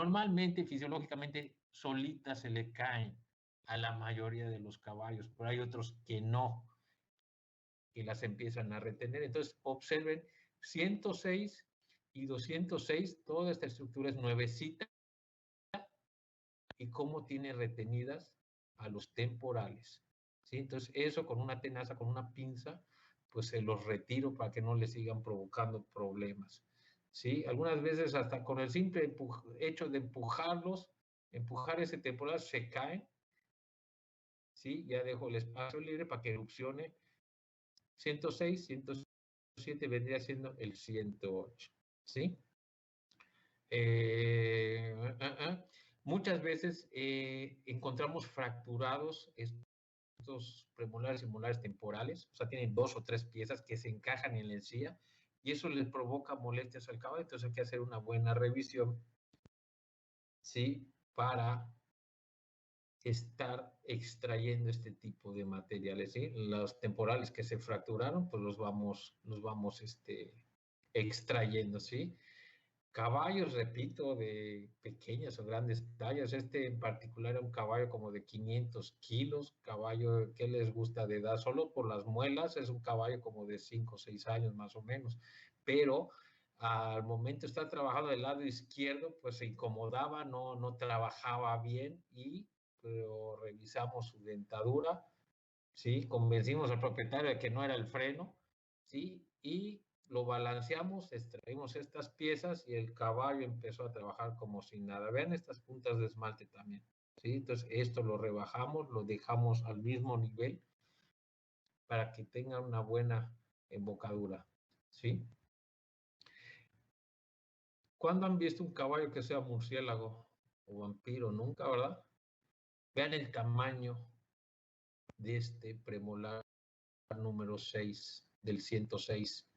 Normalmente, fisiológicamente, solitas se le caen a la mayoría de los caballos, pero hay otros que no, que las empiezan a retener. Entonces, observen 106 y 206, toda esta estructura es nuevecita y cómo tiene retenidas a los temporales. ¿Sí? Entonces, eso con una tenaza, con una pinza, pues se los retiro para que no les sigan provocando problemas. ¿Sí? Algunas veces hasta con el simple hecho de empujarlos, empujar ese temporal, se caen. ¿Sí? Ya dejo el espacio libre para que erupcione. 106, 107 vendría siendo el 108. ¿Sí? Muchas veces encontramos fracturados estos premolares y molares temporales, o sea, tienen 2 o 3 piezas que se encajan en la encía y eso les provoca molestias al caballo, entonces hay que hacer una buena revisión, ¿sí? Para estar extrayendo este tipo de materiales, ¿sí? Los temporales que se fracturaron, pues los vamos extrayendo, ¿sí? Caballos, repito, de pequeñas o grandes tallas. Este en particular era un caballo como de 500 kilos, caballo que les gusta de edad, solo por las muelas es un caballo como de 5 o 6 años más o menos, pero al momento de estar trabajando del lado izquierdo, pues se incomodaba, no trabajaba bien pero revisamos su dentadura, ¿sí? Convencimos al propietario de que no era el freno, ¿sí? Y lo balanceamos, extraímos estas piezas y el caballo empezó a trabajar como si nada. Vean estas puntas de esmalte también, ¿sí? Entonces esto lo rebajamos, lo dejamos al mismo nivel para que tenga una buena embocadura, ¿sí? ¿Cuándo han visto un caballo que sea murciélago o vampiro? Nunca, ¿verdad? Vean el tamaño de este premolar número 6 del 106.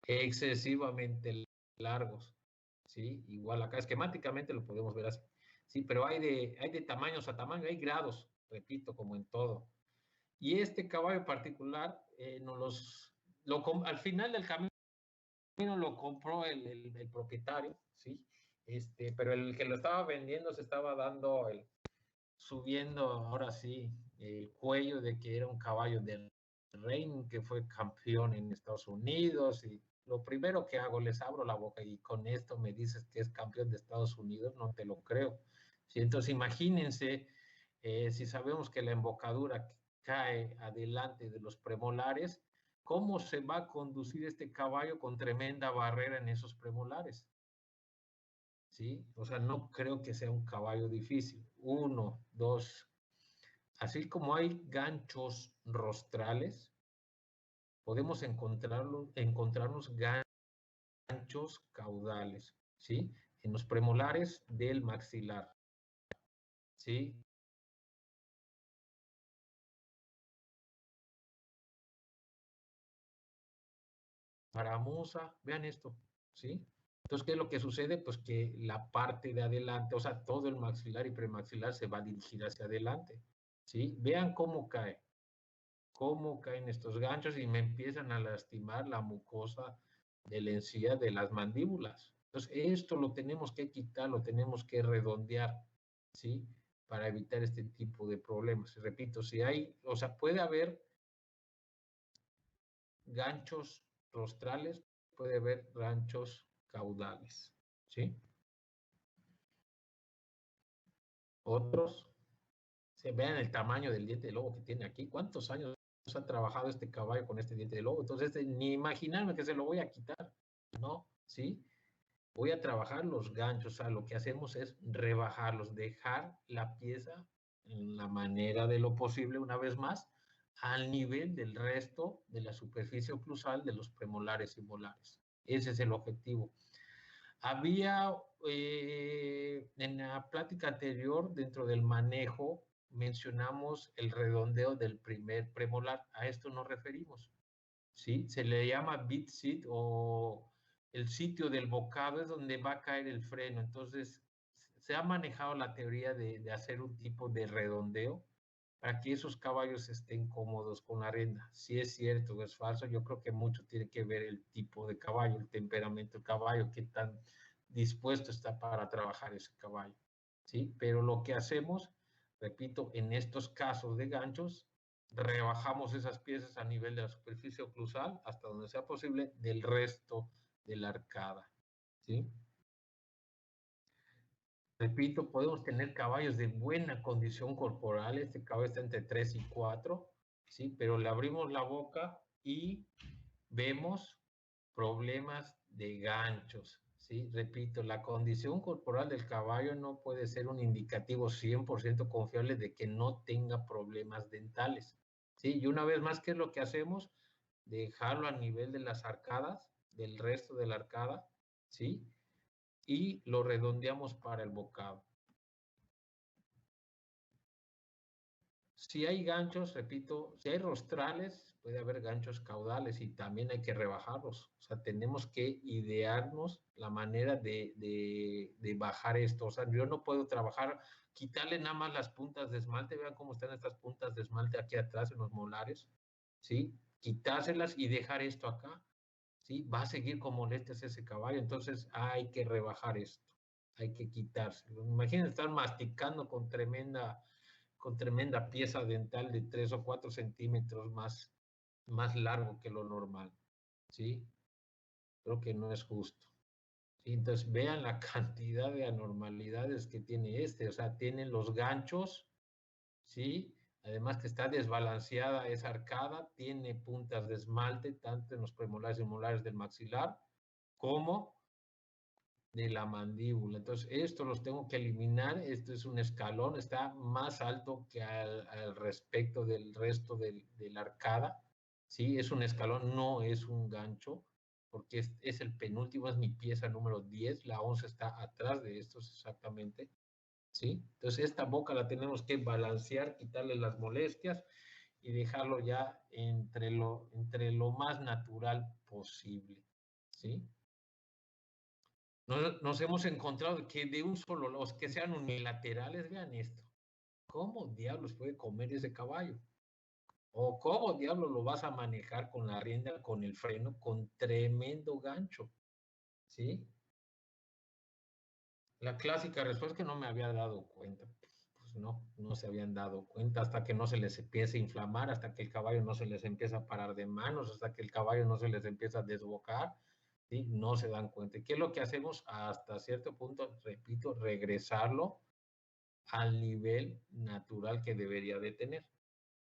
Excesivamente largos, ¿sí? Igual acá esquemáticamente lo podemos ver así, ¿sí? Pero hay de tamaños a tamaño, hay grados, repito, como en todo. Y este caballo particular, al final del camino lo compró el propietario, ¿sí? Pero el que lo estaba vendiendo se estaba subiendo, ahora sí, el cuello de que era un caballo del Reino, que fue campeón en Estados Unidos, y lo primero que hago, les abro la boca y con esto me dices que es campeón de Estados Unidos, no te lo creo. ¿Sí? Entonces imagínense, si sabemos que la embocadura cae adelante de los premolares, ¿cómo se va a conducir este caballo con tremenda barrera en esos premolares? ¿Sí? O sea, no creo que sea un caballo difícil. 1, 2. Así como hay ganchos rostrales, podemos encontrarnos ganchos caudales, ¿sí? En los premolares del maxilar, ¿sí? Paramusa, vean esto, ¿sí? Entonces, ¿qué es lo que sucede? Pues que la parte de adelante, o sea, todo el maxilar y premaxilar se va a dirigir hacia adelante, ¿sí? Vean cómo caen estos ganchos y me empiezan a lastimar la mucosa de la encía de las mandíbulas. Entonces, esto lo tenemos que quitar, lo tenemos que redondear, ¿sí? Para evitar este tipo de problemas. Y repito, puede haber ganchos rostrales, puede haber ganchos caudales, ¿sí? Otros, se vean el tamaño del diente de lobo que tiene aquí. ¿Cuántos años ha trabajado este caballo con este diente de lobo? Entonces, ni imaginarme que se lo voy a quitar, ¿no? ¿Sí? Voy a trabajar los ganchos, o sea, lo que hacemos es rebajarlos, dejar la pieza en la manera de lo posible, una vez más, al nivel del resto de la superficie oclusal de los premolares y molares. Ese es el objetivo. En la plática anterior, dentro del manejo, mencionamos el redondeo del primer premolar. A esto nos referimos, ¿sí? Se le llama bit seat o el sitio del bocado, es donde va a caer el freno. Entonces, se ha manejado la teoría de hacer un tipo de redondeo para que esos caballos estén cómodos con la rienda. Si es cierto o es falso, yo creo que mucho tiene que ver el tipo de caballo, el temperamento del caballo, qué tan dispuesto está para trabajar ese caballo, ¿sí? Pero lo que hacemos, repito, en estos casos de ganchos, rebajamos esas piezas a nivel de la superficie oclusal hasta donde sea posible del resto de la arcada, ¿sí? Repito, podemos tener caballos de buena condición corporal, este caballo está entre 3 y 4, ¿sí? Pero le abrimos la boca y vemos problemas de ganchos, ¿sí? Repito, la condición corporal del caballo no puede ser un indicativo 100% confiable de que no tenga problemas dentales, ¿sí? Y una vez más, ¿qué es lo que hacemos? Dejarlo a nivel de las arcadas, del resto de la arcada, ¿sí? Y lo redondeamos para el bocado. Si hay ganchos, repito, si hay rostrales, puede haber ganchos caudales y también hay que rebajarlos. O sea, tenemos que idearnos la manera de bajar esto. O sea, yo no puedo trabajar, quitarle nada más las puntas de esmalte. Vean cómo están estas puntas de esmalte aquí atrás en los molares, ¿sí? Quitárselas y dejar esto acá, ¿sí? Va a seguir con molestias ese caballo. Entonces hay que rebajar esto, hay que quitárselo. Imaginen estar masticando con tremenda pieza dental de 3 o 4 centímetros más largo que lo normal, ¿sí? Creo que no es justo. ¿Sí? Entonces, vean la cantidad de anormalidades que tiene o sea, tienen los ganchos, ¿sí? Además que está desbalanceada esa arcada, tiene puntas de esmalte, tanto en los premolares y molares del maxilar, como de la mandíbula. Entonces, esto los tengo que eliminar. Esto es un escalón, está más alto que al respecto del resto de la arcada. ¿Sí? Es un escalón, no es un gancho, porque es el penúltimo, es mi pieza número 10. La 11 está atrás de estos exactamente. ¿Sí? Entonces, esta boca la tenemos que balancear, quitarle las molestias y dejarlo ya entre lo más natural posible. ¿Sí? Nos hemos encontrado que de un solo, los que sean unilaterales, vean esto. ¿Cómo diablos puede comer ese caballo? ¿O cómo diablos lo vas a manejar con la rienda, con el freno, con tremendo gancho? ¿Sí? La clásica respuesta es que no me había dado cuenta. Pues no se habían dado cuenta hasta que no se les empieza a inflamar, hasta que el caballo no se les empieza a parar de manos, hasta que el caballo no se les empieza a desbocar. ¿Sí? No se dan cuenta. ¿Qué es lo que hacemos? Hasta cierto punto, repito, regresarlo al nivel natural que debería de tener.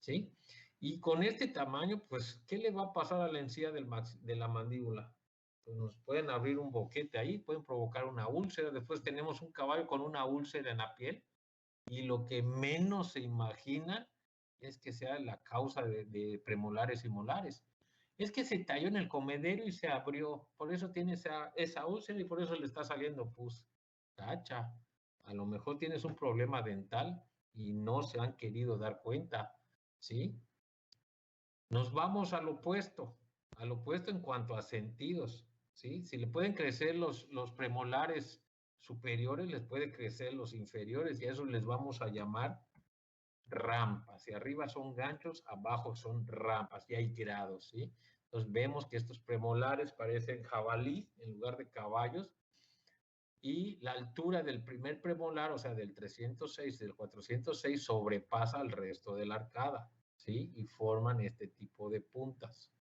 ¿Sí? Y con este tamaño, pues, ¿qué le va a pasar a la encía de la mandíbula? Pues nos pueden abrir un boquete ahí, pueden provocar una úlcera. Después tenemos un caballo con una úlcera en la piel y lo que menos se imagina es que sea la causa de premolares y molares. Es que se talló en el comedero y se abrió, por eso tiene esa úlcera y por eso le está saliendo pus. Cacha, a lo mejor tienes un problema dental y no se han querido dar cuenta, ¿sí? Nos vamos al opuesto en cuanto a sentidos, ¿sí? Si le pueden crecer los premolares superiores, les puede crecer los inferiores y a eso les vamos a llamar rampas. Y arriba son ganchos, abajo son rampas y hay grados, ¿sí? Entonces vemos que estos premolares parecen jabalí en lugar de caballos y la altura del primer premolar, o sea, del 306 y del 406, sobrepasa al resto de la arcada, ¿sí? Y forman este tipo de puntas.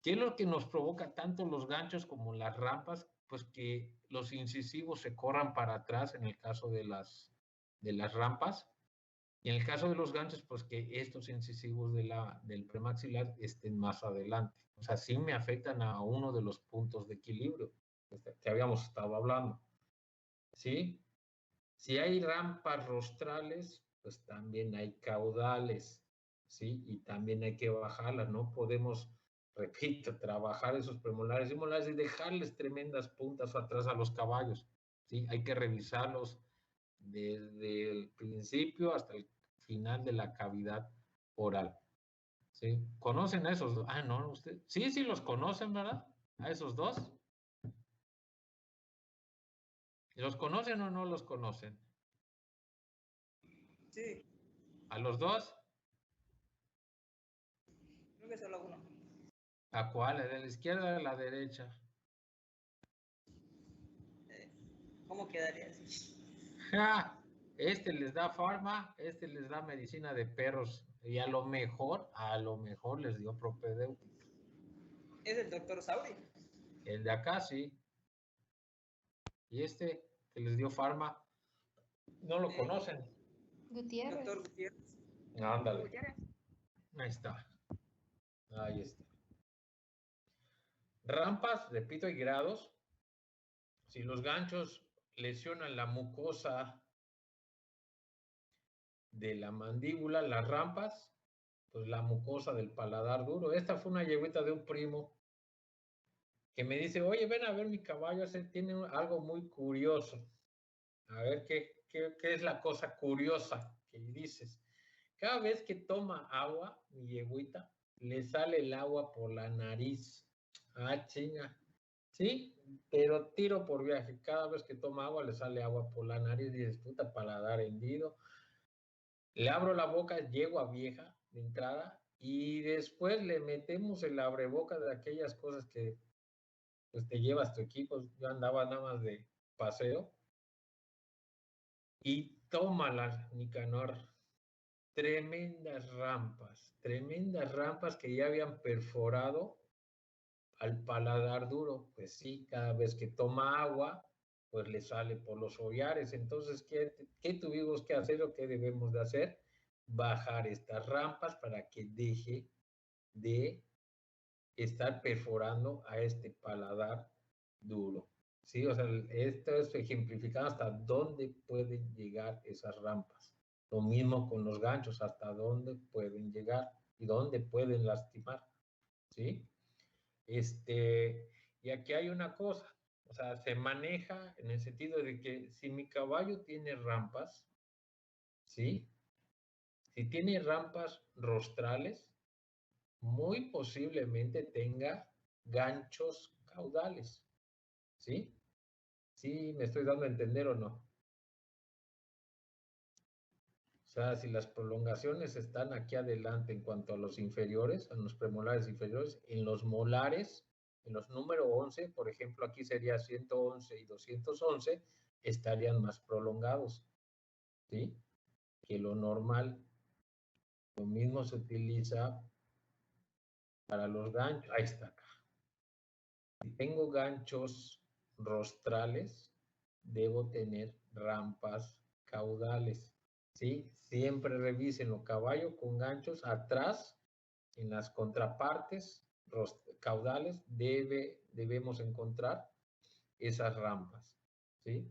¿Qué es lo que nos provoca tanto los ganchos como las rampas? Pues que los incisivos se corran para atrás en el caso de las rampas. Y en el caso de los ganchos, pues que estos incisivos del premaxilar estén más adelante. O sea, sí me afectan a uno de los puntos de equilibrio que habíamos estado hablando. ¿Sí? Si hay rampas rostrales, pues también hay caudales, ¿sí? Y también hay que bajarlas, no podemos, repito, trabajar esos premolares y molares y dejarles tremendas puntas atrás a los caballos, ¿sí? Hay que revisarlos desde el principio hasta el final de la cavidad oral, ¿sí? ¿Conocen a esos dos? Ah, no, usted, sí los conocen, ¿verdad? A esos dos. ¿Los conocen o no los conocen? Sí. ¿A los dos? Creo que solo uno. ¿A cuál? ¿De la izquierda o de la derecha? ¿Cómo quedaría así? Ja, este les da farma, este les da medicina de perros y a lo mejor les dio propedéutica. Es el doctor Sauri. El de acá sí. Y este que les dio farma, no lo conocen. Gutiérrez. Doctor Gutiérrez. Ándale. Gutiérrez. Ahí está. Ahí está. Rampas, repito, hay grados. Si los ganchos lesionan la mucosa de la mandíbula, las rampas, pues la mucosa del paladar duro. Esta fue una yegüita de un primo que me dice, oye, ven a ver mi caballo, ese tiene algo muy curioso. A ver, ¿qué es la cosa curiosa que dices? Cada vez que toma agua, mi yegüita, le sale el agua por la nariz. Ah, chinga. Sí, pero tiro por viaje. Cada vez que toma agua, le sale agua por la nariz. Y dices, puta, paladar hendido. Le abro la boca, llego a vieja de entrada y después le metemos el abreboca de aquellas cosas que pues te llevas tu equipo. Yo andaba nada más de paseo y tómala, Nicanor. Tremendas rampas que ya habían perforado al paladar duro. Pues sí, cada vez que toma agua, pues le sale por los hollares. Entonces, ¿qué tuvimos que hacer o qué debemos de hacer? Bajar estas rampas para que deje de estar perforando a este paladar duro. Sí, o sea, esto es ejemplificado hasta dónde pueden llegar esas rampas. Lo mismo con los ganchos, hasta dónde pueden llegar y dónde pueden lastimar. ¿Sí? Y aquí hay una cosa, o sea, se maneja en el sentido de que si mi caballo tiene rampas, ¿sí? Si tiene rampas rostrales, muy posiblemente tenga ganchos caudales, ¿sí? ¿Sí me estoy dando a entender o no? O sea, si las prolongaciones están aquí adelante en cuanto a los inferiores, a los premolares inferiores, en los molares, en los número 11, por ejemplo, aquí sería 111 y 211, estarían más prolongados, ¿sí? Que lo normal. Lo mismo se utiliza para los ganchos. Ahí está acá. Si tengo ganchos rostrales, debo tener rampas caudales, ¿sí? Siempre revisen los caballos con ganchos atrás, en las contrapartes caudales, debemos encontrar esas rampas, ¿sí?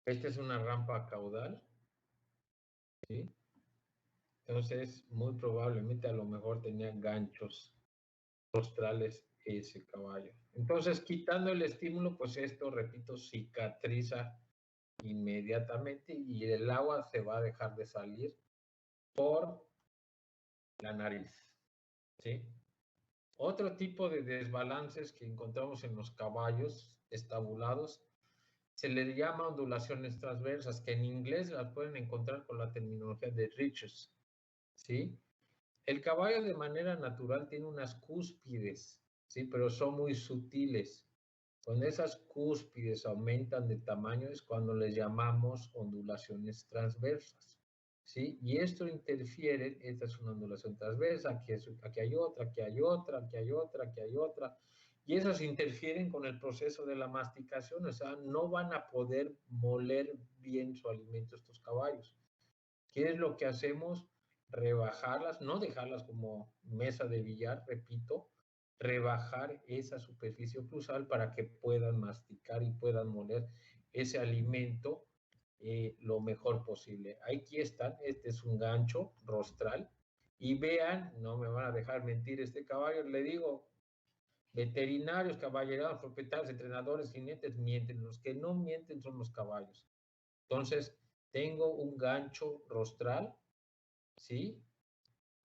Esta es una rampa caudal, ¿sí? Entonces, muy probablemente a lo mejor tenía ganchos rostrales ese caballo. Entonces, quitando el estímulo, pues esto, repito, cicatriza inmediatamente y el agua se va a dejar de salir por la nariz, ¿sí? Otro tipo de desbalances que encontramos en los caballos estabulados se le llama ondulaciones transversas, que en inglés las pueden encontrar con la terminología de Riches, ¿sí? El caballo de manera natural tiene unas cúspides, ¿sí? Pero son muy sutiles. Cuando esas cúspides aumentan de tamaño es cuando les llamamos ondulaciones transversas, ¿sí? Y esto interfiere, esta es una ondulación transversa, aquí hay otra, aquí hay otra, aquí hay otra, aquí hay otra, y esas interfieren con el proceso de la masticación, o sea, no van a poder moler bien su alimento estos caballos. ¿Qué es lo que hacemos? Rebajarlas, no dejarlas como mesa de billar, repito, rebajar esa superficie oclusal para que puedan masticar y puedan moler ese alimento lo mejor posible. Aquí están, este es un gancho rostral y vean, no me van a dejar mentir este caballo, le digo, veterinarios, caballerados, propietarios, entrenadores, jinetes mienten, los que no mienten son los caballos. Entonces, tengo un gancho rostral, ¿sí?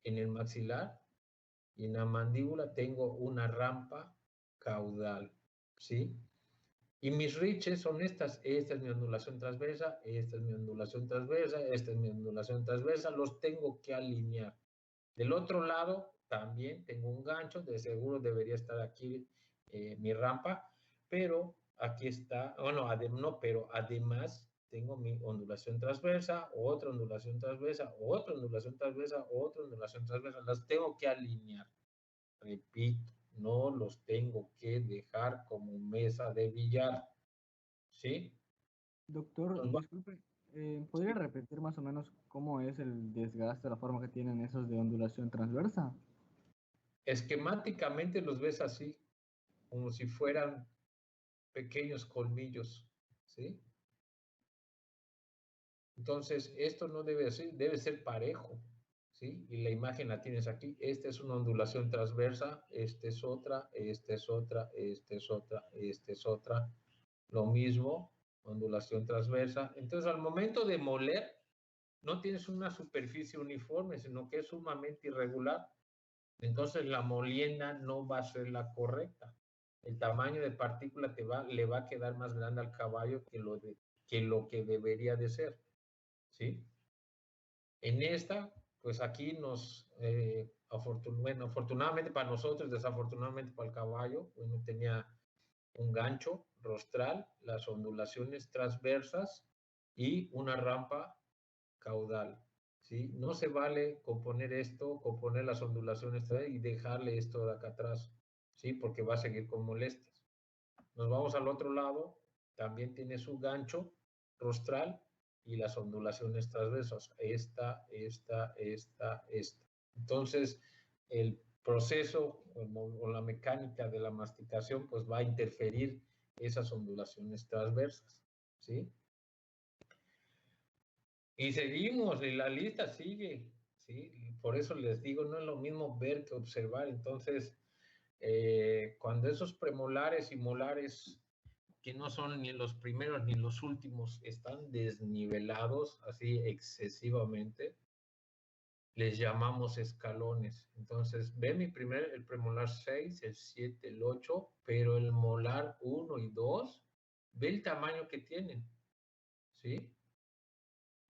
En el maxilar y en la mandíbula tengo una rampa caudal, ¿sí? Y mis riches son estas. Esta es mi ondulación transversa, esta es mi ondulación transversa, esta es mi ondulación transversa. Los tengo que alinear. Del otro lado también tengo un gancho, de seguro debería estar aquí mi rampa, pero aquí está, bueno, no, pero además tengo mi ondulación transversa, otra ondulación transversa, otra ondulación transversa, otra ondulación transversa, las tengo que alinear. Repito, no los tengo que dejar como mesa de billar, ¿sí? Doctor, Nos va- disculpe, ¿podría sí. repetir más o menos cómo es el desgaste, la forma que tienen esos de ondulación transversa? Esquemáticamente los ves así, como si fueran pequeños colmillos, ¿sí? Entonces, esto no debe ser, debe ser parejo, ¿sí? Y la imagen la tienes aquí. Esta es una ondulación transversa, esta es otra, esta es otra, esta es otra, esta es otra. Lo mismo, ondulación transversa. Entonces, al momento de moler, no tienes una superficie uniforme, sino que es sumamente irregular. Entonces, la molienda no va a ser la correcta. El tamaño de partícula le va a quedar más grande al caballo que lo que debería de ser. ¿Sí? En esta, pues aquí bueno, afortunadamente para nosotros, desafortunadamente para el caballo, uno tenía un gancho rostral, las ondulaciones transversas y una rampa caudal, ¿sí? No se vale componer las ondulaciones y dejarle esto de acá atrás, ¿sí? Porque va a seguir con molestias. Nos vamos al otro lado, también tiene su gancho rostral y las ondulaciones transversas, esta. Entonces, el proceso o la mecánica de la masticación pues va a interferir esas ondulaciones transversas, ¿sí? Y seguimos, y la lista sigue, ¿sí? Y por eso les digo, no es lo mismo ver que observar. Entonces, cuando esos premolares y molares que no son ni los primeros ni los últimos, están desnivelados así excesivamente, les llamamos escalones. Entonces, ve el premolar 6, el 7, el 8, pero el molar 1 y 2, ve el tamaño que tienen, ¿sí?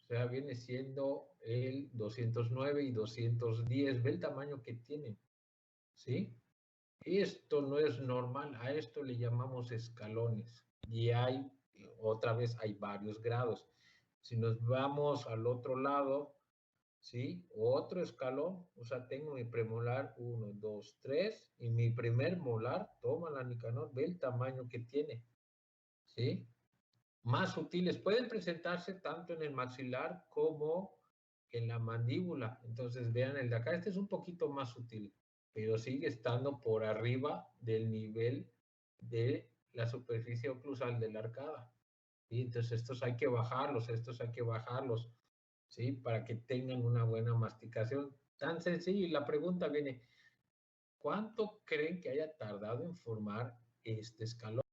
O sea, viene siendo el 209 y 210, ve el tamaño que tienen, ¿sí? Esto no es normal, a esto le llamamos escalones. Y otra vez, hay varios grados. Si nos vamos al otro lado, ¿sí? Otro escalón, o sea, tengo mi premolar 1, 2, 3, y mi primer molar, toma la Nicanor, ve el tamaño que tiene, ¿sí? Más sutiles, pueden presentarse tanto en el maxilar como en la mandíbula. Entonces, vean el de acá, este es un poquito más sutil, pero sigue estando por arriba del nivel de la superficie oclusal de la arcada. ¿Sí? Entonces, estos hay que bajarlos, ¿sí? Para que tengan una buena masticación. Tan sencillo, y la pregunta viene, ¿cuánto creen que haya tardado en formar este escalón?